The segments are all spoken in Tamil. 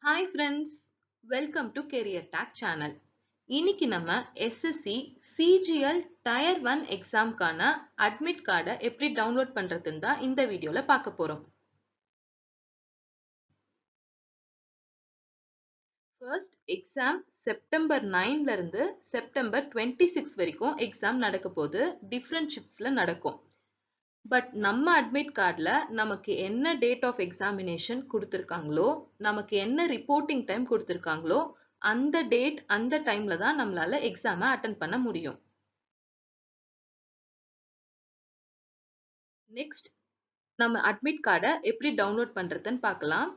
Hi friends, welcome to Career Tag channel. இன்னைக்கு நம்ம SSC CGL Tier 1 எக்ஸாம்க்கான அட்மிட் கார்டை எப்படி டவுன்லோட் பண்றதுன்னு தான் இந்த வீடியோல பார்க்க போறோம். ஃபர்ஸ்ட் எக்ஸாம் செப்டம்பர் 9ல இருந்து செப்டம்பர் 26 வரைக்கும் எக்ஸாம் நடக்க போகுது. டிஃப்ரெண்ட் ஷிஃப்ட்ஸ்ல நடக்கும். பட் நம்ம அட்மிட் கார்டில் நமக்கு என்ன டேட் ஆஃப் எக்ஸாமினேஷன் கொடுத்துருக்காங்களோ, நமக்கு என்ன ரிப்போர்ட்டிங் டைம் கொடுத்துருக்காங்களோ, அந்த டேட் அந்த டைம்ல தான் நம்மளால எக்ஸாமை அட்டன் பண்ண முடியும். நெக்ஸ்ட் நம்ம அட்மிட் கார்டை எப்படி டவுன்லோட் பண்றதுன்னு பார்க்கலாம்.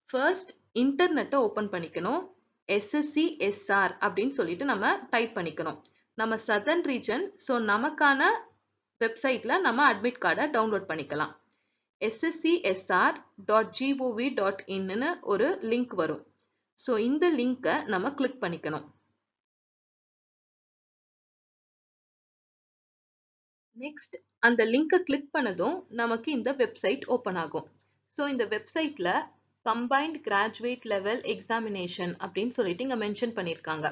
ஃபர்ஸ்ட் இன்டர்நெட்டை ஓப்பன் பண்ணிக்கணும். SSCSR அப்படின்னு சொல்லிட்டு நம்ம டைப் பண்ணிக்கணும். நம்ம சதர்ன் ரீஜன், ஸோ நமக்கான வெப்சைட்ல நம்ம அட்மிட் கார்டை டவுன்லோட் பண்ணிக்கலாம். sscsr.gov.in ஒரு லிங்க் வரும். ஸோ இந்த லிங்கை நம்ம கிளிக் பண்ணிக்கணும். நெக்ஸ்ட் அந்த லிங்கை கிளிக் பண்ணதும் நமக்கு இந்த வெப்சைட் ஓப்பன் ஆகும். ஸோ இந்த வெப்சைட்ல கம்பைன்ட் கிராஜுவேட் லெவல் எக்ஸாமினேஷன் அப்படின்னு சொல்லிட்டு இங்க மென்ஷன் பண்ணியிருக்காங்க.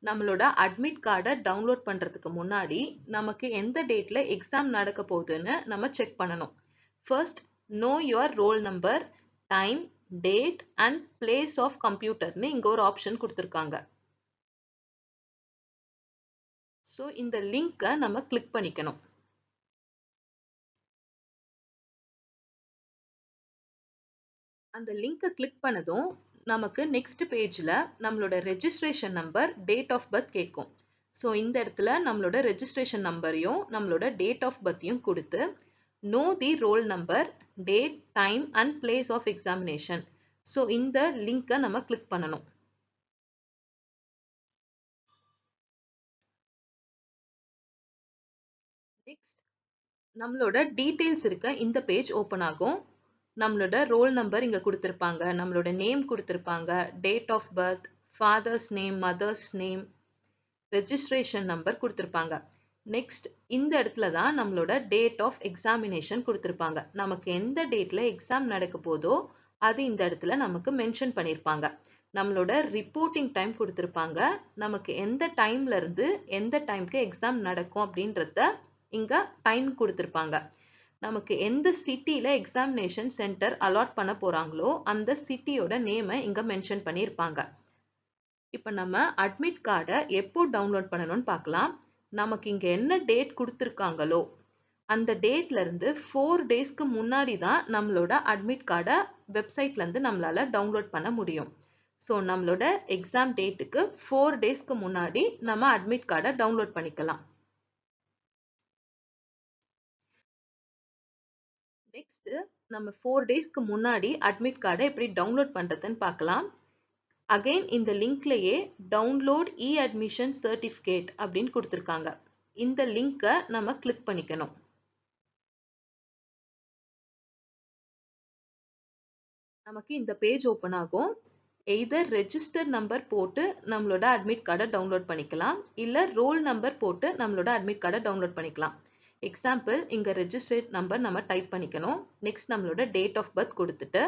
நம்மளோட அட்மிட் கார்டை டவுன்லோட் பண்றதுக்கு முன்னாடி நமக்கு எந்த டேட்ல எக்ஸாம் நடக்க போகுதுன்னு நம்ம செக் பண்ணணும். First know your roll number, time, date and place of computerன்னு இங்க ஒரு ஆப்ஷன் கொடுத்திருக்காங்க. ஸோ இந்த லிங்கை நம்ம கிளிக் பண்ணிக்கணும். அந்த லிங்கை கிளிக் பண்ணதும் நமக்கு நெக்ஸ்ட் பேஜ்ல நம்மளோட registration number, date of birth கேட்கும். ஸோ இந்த இடத்துல நம்மளோட ரெஜிஸ்ட்ரேஷன் நம்பரையும் நம்மளோட டேட் ஆஃப் பர்த்தையும் கொடுத்து know the roll number, date, time and place of examination. So இந்த லிங்கை நம்ம கிளிக் பண்ணணும். நெக்ஸ்ட் நம்மளோட டீடைல்ஸ் இருக்க இந்த பேஜ் ஓப்பன் ஆகும். நம்மளோட ரோல் நம்பர் இங்க கொடுத்திருப்பாங்க, நம்மளோட நேம் கொடுத்திருப்பாங்க, date of birth, father's name, mother's name, registration number கொடுத்திருப்பாங்க. நெக்ஸ்ட் இந்த இடத்துல தான் நம்மளோட டேட் ஆஃப் எக்ஸாமினேஷன் கொடுத்திருப்பாங்க. நமக்கு எந்த டேட்ல எக்ஸாம் நடக்க போதோ அது இந்த இடத்துல நமக்கு மென்ஷன் பண்ணியிருப்பாங்க. நம்மளோட ரிப்போர்ட்டிங் டைம் கொடுத்திருப்பாங்க. நமக்கு எந்த டைம்ல இருந்து எந்த டைம்க்கு எக்ஸாம் நடக்கும் அப்படின்றத இங்க டைம் கொடுத்திருப்பாங்க. நமக்கு எந்த சிட்டில எக்ஸாமினேஷன் சென்டர் அலாட் பண்ண போறாங்களோ அந்த சிட்டியோட நேமை இங்க மென்ஷன் பண்ணியிருப்பாங்க. இப்போ நம்ம அட்மிட் கார்டை எப்போ டவுன்லோட் பண்ணணும்னு பார்க்கலாம். நமக்கு இங்க என்ன டேட் கொடுத்துருக்காங்களோ அந்த டேட்ல இருந்து 4 டேஸ்க்கு முன்னாடி தான் நம்மளோட அட்மிட் கார்டை வெப்சைட்ல இருந்து நம்மளால டவுன்லோட் பண்ண முடியும். ஸோ நம்மளோட எக்ஸாம் டேட்டுக்கு 4 டேஸ்க்கு முன்னாடி நம்ம அட்மிட் கார்டை டவுன்லோட் பண்ணிக்கலாம். நெக்ஸ்ட் நம்ம 4 டேஸ்க்கு முன்னாடி அட்மிட் கார்டை எப்படி டவுன்லோட் பண்றதுன்னு பார்க்கலாம். அகைன் இந்த லிங்க்லயே டவுன்லோட் இ அட்மிஷன் சர்டிஃபிகேட் அப்படின்னு கொடுத்துருக்காங்க. இந்த லிங்கை நம்ம கிளிக் பண்ணிக்கணும். நமக்கு இந்த பேஜ் ஓப்பன் ஆகும். எய்தர் ரெஜிஸ்டர் நம்பர் போட்டு நம்மளோட அட்மிட் கார்டை டவுன்லோட் பண்ணிக்கலாம், இல்ல ரோல் நம்பர் போட்டு நம்மளோட அட்மிட் கார்டை டவுன்லோட் பண்ணிக்கலாம். எக்ஸாம்பிள் இங்க ரெஜிஸ்டர்ட் நம்பர் நம்ம டைப் பண்ணிக்கணும். நெக்ஸ்ட் நம்மளோட டேட் ஆஃப் பர்த் கொடுத்துட்டு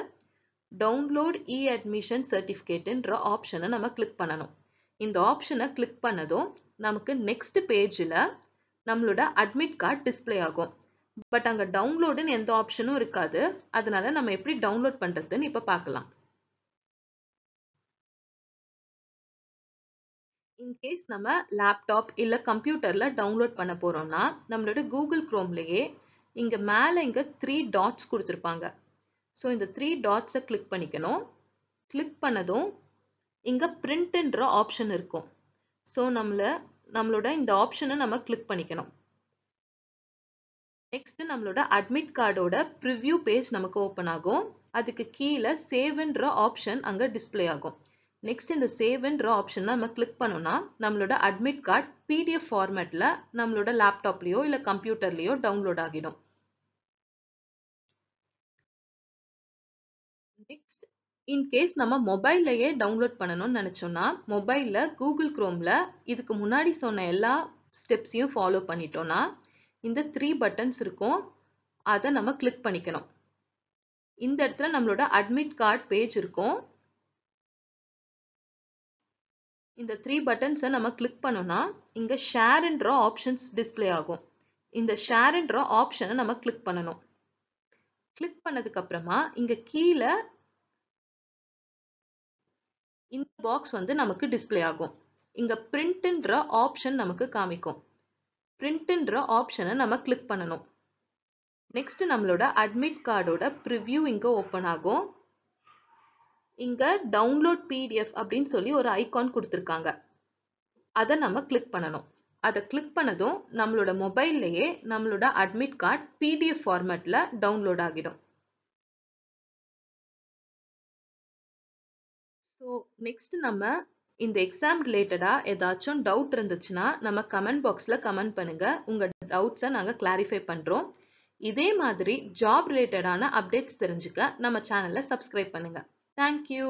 டவுன்லோட் இ அட்மிஷன் சர்டிஃபிகேட்ன்ற ஆப்ஷனை நம்ம கிளிக் பண்ணணும். இந்த ஆப்ஷனை கிளிக் பண்ணதும் நமக்கு நெக்ஸ்ட் பேஜில் நம்மளோட அட்மிட் கார்டு டிஸ்பிளே ஆகும். பட் அங்கே டவுன்லோடுன்னு எந்த ஆப்ஷனும் இருக்காது. அதனால நம்ம எப்படி டவுன்லோட் பண்ணுறதுன்னு இப்போ பார்க்கலாம். இன்கேஸ் நம்ம லேப்டாப் இல்லை கம்ப்யூட்டரில் டவுன்லோட் பண்ண போகிறோம்னா நம்மளோட கூகுள் குரோம்லேயே இங்கே மேலே இங்கே 3 டாட்ஸ் கொடுத்துருப்பாங்க. ஸோ இந்த 3 டாட்ஸை கிளிக் பண்ணிக்கணும். கிளிக் பண்ணதும் இங்கே பிரிண்ட்ன்ற ஆப்ஷன் இருக்கும். ஸோ நம்மளோட இந்த ஆப்ஷனை நம்ம கிளிக் பண்ணிக்கணும். நெக்ஸ்ட் நம்மளோட அட்மிட் கார்டோட ப்ரிவ்யூ பேஜ் நமக்கு ஓப்பன் ஆகும். அதுக்கு கீழே சேவ்ன்ற ஆப்ஷன் அங்கே டிஸ்பிளே ஆகும். நெக்ஸ்ட் இந்த சேவ்ன்ற ஆப்ஷன் நம்ம கிளிக் பண்ணோம்னா நம்மளோட அட்மிட் கார்டு PDF ஃபார்மேட்டில் நம்மளோட லேப்டாப்லேயோ இல்லை கம்ப்யூட்டர்லேயோ டவுன்லோட் ஆகிடும். நெக்ஸ்ட் இன்கேஸ் நம்ம மொபைல்லையே டவுன்லோட் பண்ணணும்னு நினச்சோம்னா மொபைலில் கூகுள் குரோமில் இதுக்கு முன்னாடி சொன்ன எல்லா ஸ்டெப்ஸையும் ஃபாலோ பண்ணிட்டோம்னா இந்த 3 பட்டன்ஸ் இருக்கும். அதை நம்ம கிளிக் பண்ணிக்கணும். இந்த இடத்துல நம்மளோட அட்மிட் கார்டு பேஜ் இருக்கும். இந்த 3 பட்டன்ஸை நம்ம கிளிக் பண்ணோம்னா இங்க ஷேர்ன்ற ஆப்ஷன்ஸ் டிஸ்ப்ளே ஆகும். இந்த ஷேர்ன்ற ஆப்ஷனை நம்ம கிளிக் பண்ணணும். கிளிக் பண்ணதுக்கு அப்புறமா இங்க கீழே இந்த பாக்ஸ் வந்து நமக்கு டிஸ்ப்ளே ஆகும். இங்க பிரிண்ட்ன்ற ஆப்ஷன் நமக்கு காமிக்கும். பிரிண்ட்ன்ற ஆப்ஷனை நம்ம கிளிக் பண்ணணும். நெக்ஸ்ட் நம்மளோட அட்மிட் கார்டோட ப்ரிவ்யூ இங்க ஓபன் ஆகும். இங்க டவுன்லோட் பிடிஎஃப் அப்படின்னு சொல்லி ஒரு ஐகான் கொடுத்திருக்காங்க. அதை நம்ம கிளிக் பண்ணணும். அதை கிளிக் பண்ணதும் நம்மளோட மொபைல்லையே நம்மளோட அட்மிட் கார்டு பிடிஎஃப் ஃபார்மேட்ல டவுன்லோட் ஆகிடும். ஸோ நெக்ஸ்ட் நம்ம இந்த எக்ஸாம் ரிலேட்டடா ஏதாச்சும் டவுட் இருந்துச்சுன்னா நம்ம கமெண்ட் பாக்ஸ்ல கமெண்ட் பண்ணுங்க. உங்க டவுட்ஸை நாங்கள் கிளாரிஃபை பண்றோம். இதே மாதிரி ஜாப் ரிலேட்டடான அப்டேட்ஸ் தெரிஞ்சுக்க நம்ம சேனலை சப்ஸ்கிரைப் பண்ணுங்க. தேங்க்யூ.